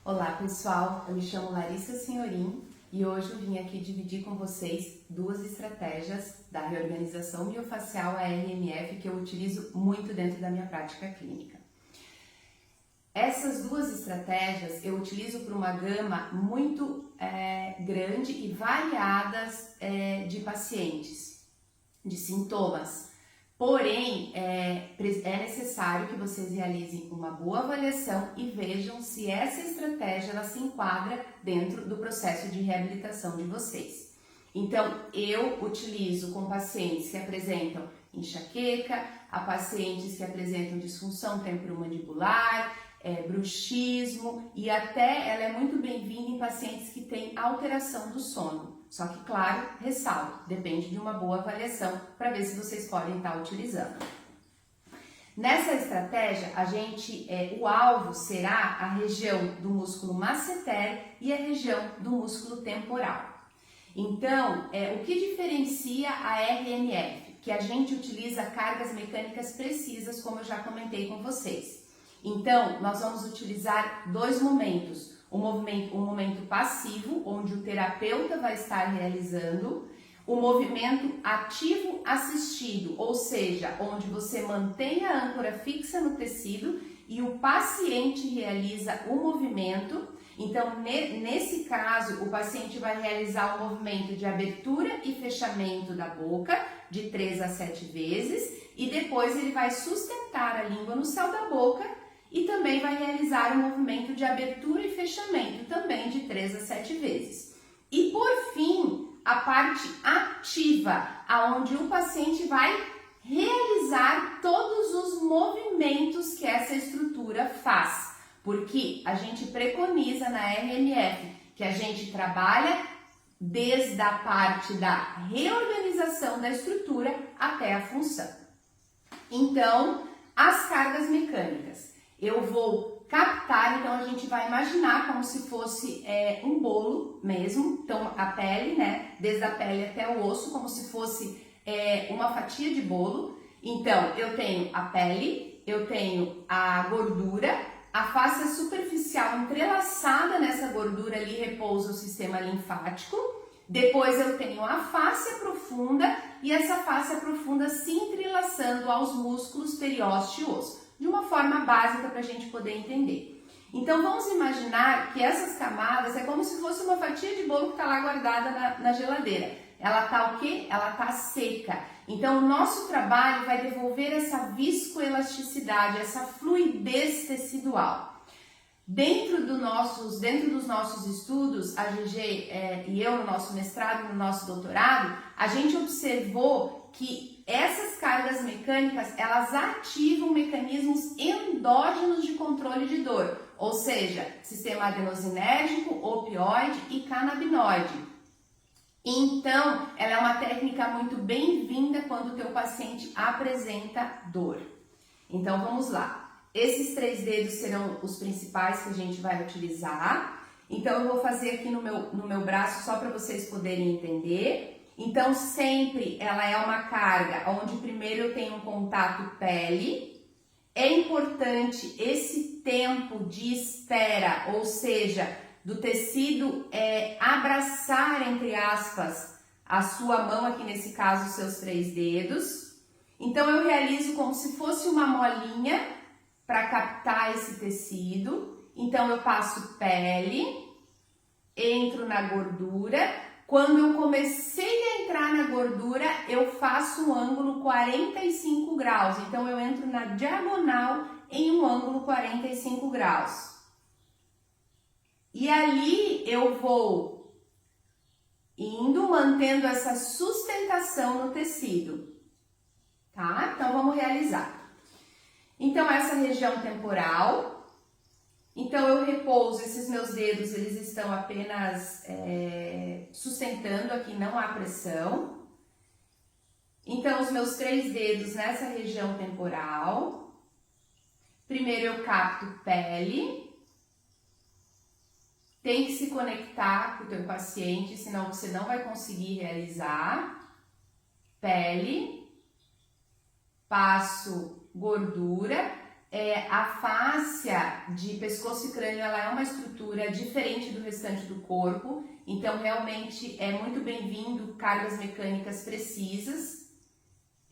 Olá pessoal, eu me chamo Larissa Senhorim e hoje eu vim aqui dividir com vocês duas estratégias da reorganização miofascial ARMF que eu utilizo muito dentro da minha prática clínica. Essas duas estratégias eu utilizo para uma gama muito grande e variadas de pacientes, de sintomas. Porém, é necessário que vocês realizem uma boa avaliação e vejam se essa estratégia ela se enquadra dentro do processo de reabilitação de vocês. Então, eu utilizo com pacientes que apresentam enxaqueca, a pacientes que apresentam disfunção temporomandibular, bruxismo e até ela é muito bem-vinda em pacientes que têm alteração do sono. Só que, claro, ressalvo, depende de uma boa avaliação para ver se vocês podem estar utilizando. Nessa estratégia, o alvo será a região do músculo masseter e a região do músculo temporal. Então, o que diferencia a RMF? Que a gente utiliza cargas mecânicas precisas, como eu já comentei com vocês. Então, nós vamos utilizar dois momentos. Um momento passivo, onde o terapeuta vai estar realizando, o movimento ativo assistido, ou seja, onde você mantém a âncora fixa no tecido e o paciente realiza o movimento. Então, nesse caso, o paciente vai realizar o movimento de abertura e fechamento da boca de 3 a 7 vezes e depois ele vai sustentar a língua no céu da boca e também vai realizar o movimento de abertura e fechamento, também de 3 a 7 vezes. E por fim, a parte ativa, aonde o paciente vai realizar todos os movimentos que essa estrutura faz. Porque a gente preconiza na RMF que a gente trabalha desde a parte da reorganização da estrutura até a função. Então, as cargas mecânicas. Eu vou captar, então a gente vai imaginar como se fosse um bolo mesmo, então a pele, né, desde a pele até o osso, como se fosse uma fatia de bolo. Então, eu tenho a pele, eu tenho a gordura, a face superficial entrelaçada nessa gordura ali repousa o sistema linfático, depois eu tenho a face profunda e essa face profunda se entrelaçando aos músculos periósteo e osso. De uma forma básica para a gente poder entender. Então vamos imaginar que essas camadas é como se fosse uma fatia de bolo que está lá guardada na geladeira. Ela está o quê? Ela está seca. Então o nosso trabalho vai devolver essa viscoelasticidade, essa fluidez tecidual. Dentro dos nossos estudos, a GG e eu no nosso mestrado e no nosso doutorado, a gente observou que essas cargas mecânicas, elas ativam mecanismos endógenos de controle de dor, ou seja, sistema adenosinérgico, opioide e canabinoide. Então, ela é uma técnica muito bem-vinda quando o teu paciente apresenta dor. Então, vamos lá. Esses 3 dedos serão os principais que a gente vai utilizar. Então, eu vou fazer aqui no meu braço só para vocês poderem entender. Então, sempre ela é uma carga onde primeiro eu tenho um contato pele. É importante esse tempo de espera, ou seja, do tecido abraçar, entre aspas, a sua mão, aqui nesse caso, os seus 3 dedos. Então, eu realizo como se fosse uma molinha para captar esse tecido. Então, eu passo pele, entro na gordura. Quando eu comecei a entrar na gordura, eu faço um ângulo 45 graus. Então, eu entro na diagonal em um ângulo 45 graus. E ali eu vou indo, mantendo essa sustentação no tecido. Tá? Então, vamos realizar. Então, essa região temporal. Então, eu repouso, esses meus dedos, eles estão apenas sustentando aqui, não há pressão. Então, os meus 3 dedos nessa região temporal. Primeiro eu capto pele. Tem que se conectar com o teu paciente, senão você não vai conseguir realizar. Pele. Passo gordura. a fáscia de pescoço e crânio, ela é uma estrutura diferente do restante do corpo, então realmente é muito bem-vindo cargas mecânicas precisas.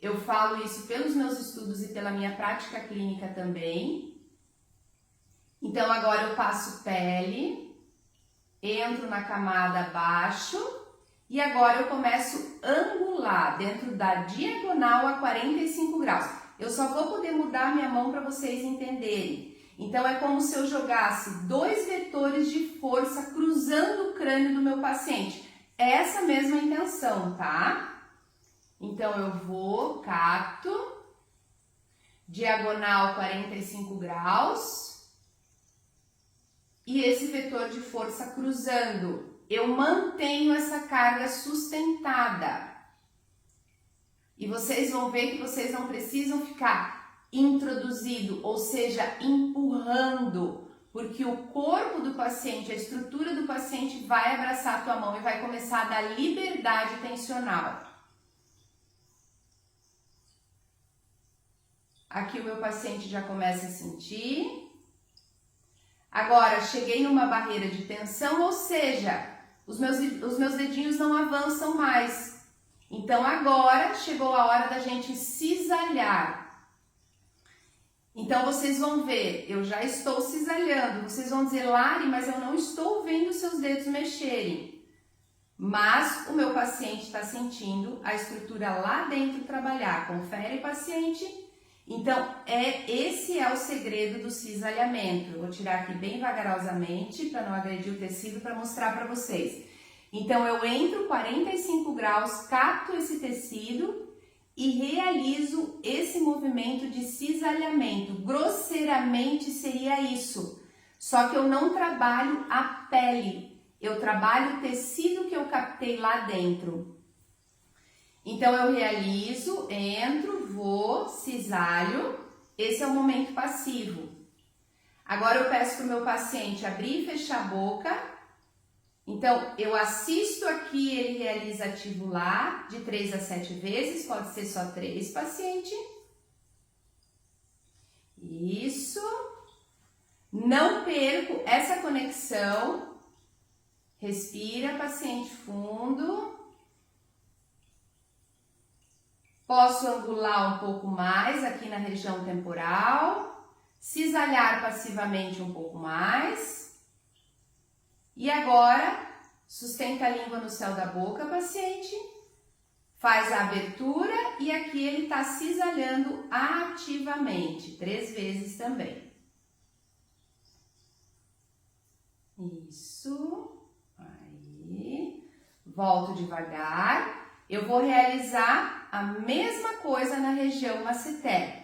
Eu falo isso pelos meus estudos e pela minha prática clínica também. Então agora eu passo pele, entro na camada abaixo e agora eu começo a angular dentro da diagonal a 45 graus. Eu só vou poder mudar minha mão para vocês entenderem. Então é como se eu jogasse 2 vetores de força cruzando o crânio do meu paciente. É essa mesma intenção, tá? Então eu vou, capto, diagonal 45 graus e esse vetor de força cruzando. Eu mantenho essa carga sustentada. E vocês vão ver que vocês não precisam ficar introduzido, ou seja, empurrando, porque o corpo do paciente, a estrutura do paciente vai abraçar a tua mão e vai começar a dar liberdade tensional. Aqui o meu paciente já começa a sentir. Agora, cheguei numa barreira de tensão, ou seja, os meus dedinhos não avançam mais. Então agora chegou a hora da gente cisalhar. Então vocês vão ver, eu já estou cisalhando. Vocês vão dizer, Lari, mas eu não estou vendo seus dedos mexerem. Mas o meu paciente está sentindo a estrutura lá dentro trabalhar. Confere, paciente. Então esse é o segredo do cisalhamento. Eu vou tirar aqui bem vagarosamente para não agredir o tecido para mostrar para vocês. Então, eu entro 45 graus, capto esse tecido e realizo esse movimento de cisalhamento. Grosseiramente seria isso. Só que eu não trabalho a pele, eu trabalho o tecido que eu captei lá dentro. Então, eu realizo, entro, vou, cisalho. Esse é o momento passivo. Agora, eu peço para o meu paciente abrir e fechar a boca. Então, eu assisto aqui, ele realiza ativo lá, de 3 a 7 vezes, pode ser só 3, paciente. Isso. Não perco essa conexão. Respira, paciente, fundo. Posso angular um pouco mais aqui na região temporal. Cisalhar passivamente um pouco mais. E agora, sustenta a língua no céu da boca, paciente. Faz a abertura e aqui ele está cisalhando ativamente, 3 vezes também. Isso. Aí. Volto devagar. Eu vou realizar a mesma coisa na região masseter.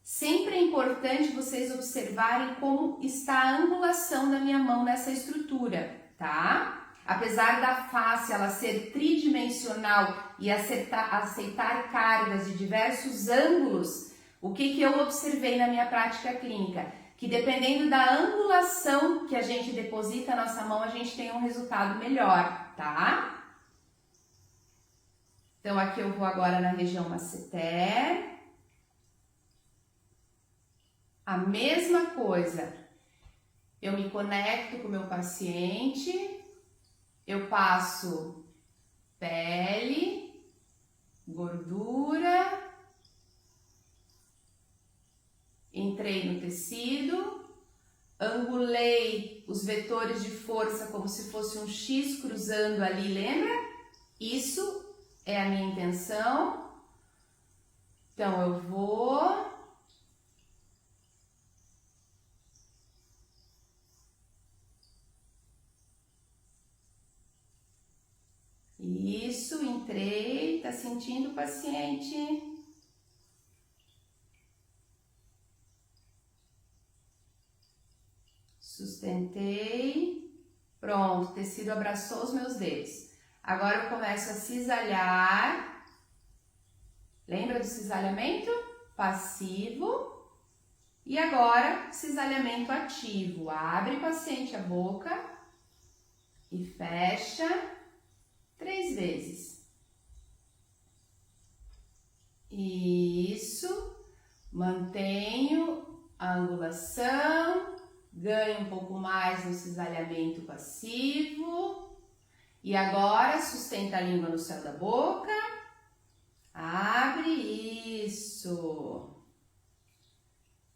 Sempre é importante vocês observarem como está a angulação da minha mão nessa estrutura, tá? Apesar da face ela ser tridimensional e aceitar cargas de diversos ângulos, o que eu observei na minha prática clínica? Que dependendo da angulação que a gente deposita a nossa mão, a gente tem um resultado melhor, tá? Então aqui eu vou agora na região masseter. A mesma coisa, eu me conecto com o meu paciente, eu passo pele, gordura, entrei no tecido, angulei os vetores de força como se fosse um X cruzando ali, lembra? Isso é a minha intenção. Então eu vou... Isso, entrei, tá sentindo o paciente? Sustentei, pronto, o tecido abraçou os meus dedos. Agora eu começo a cisalhar. Lembra do cisalhamento? Passivo. E agora, cisalhamento ativo. Abre, paciente, a boca e fecha 3 vezes. Isso. Mantenho a angulação, ganha um pouco mais no cisalhamento passivo. E agora sustenta a língua no céu da boca. Abre, isso.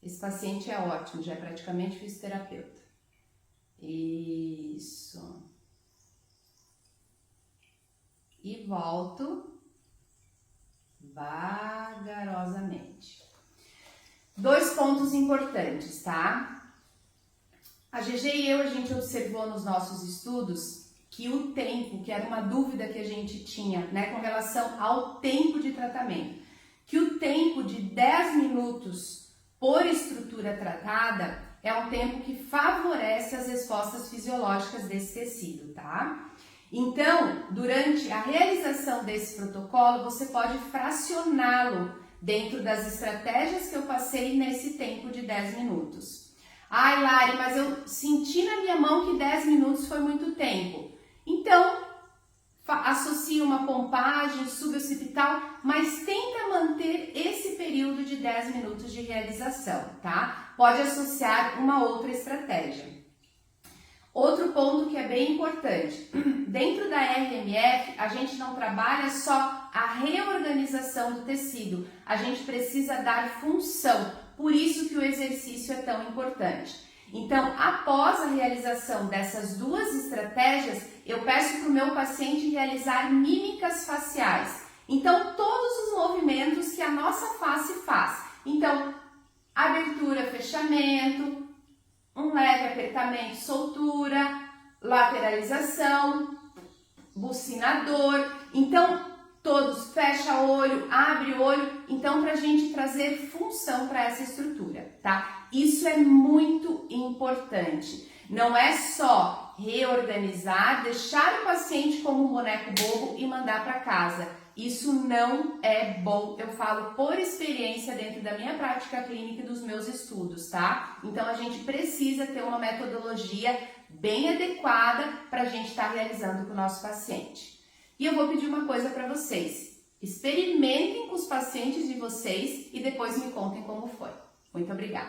Esse paciente é ótimo, já é praticamente fisioterapeuta. Isso. E volto vagarosamente. 2 pontos importantes, tá? A GG e eu, a gente observou nos nossos estudos que o tempo, que era uma dúvida que a gente tinha, né, com relação ao tempo de tratamento, que o tempo de 10 minutos por estrutura tratada é um tempo que favorece as respostas fisiológicas desse tecido, tá? Então, durante a realização desse protocolo, você pode fracioná-lo dentro das estratégias que eu passei nesse tempo de 10 minutos. Ai, Lari, mas eu senti na minha mão que 10 minutos foi muito tempo. Então, associa uma pompagem suboccipital, mas tenta manter esse período de 10 minutos de realização, tá? Pode associar uma outra estratégia. Outro ponto que é bem importante, dentro da RMF, a gente não trabalha só a reorganização do tecido, a gente precisa dar função, por isso que o exercício é tão importante. Então, após a realização dessas 2 estratégias, eu peço para o meu paciente realizar mímicas faciais. Então, todos os movimentos que a nossa face faz. Então, abertura, fechamento, um leve apertamento, soltura, lateralização, bucinador. Então, todos fecha olho, abre olho. Então, para a gente trazer função para essa estrutura, tá? Isso é muito importante. Não é só reorganizar, deixar o paciente como um boneco bobo e mandar para casa. Isso não é bom, eu falo por experiência dentro da minha prática clínica e dos meus estudos, tá? Então a gente precisa ter uma metodologia bem adequada para a gente estar realizando com o nosso paciente. E eu vou pedir uma coisa para vocês, experimentem com os pacientes de vocês e depois me contem como foi. Muito obrigada!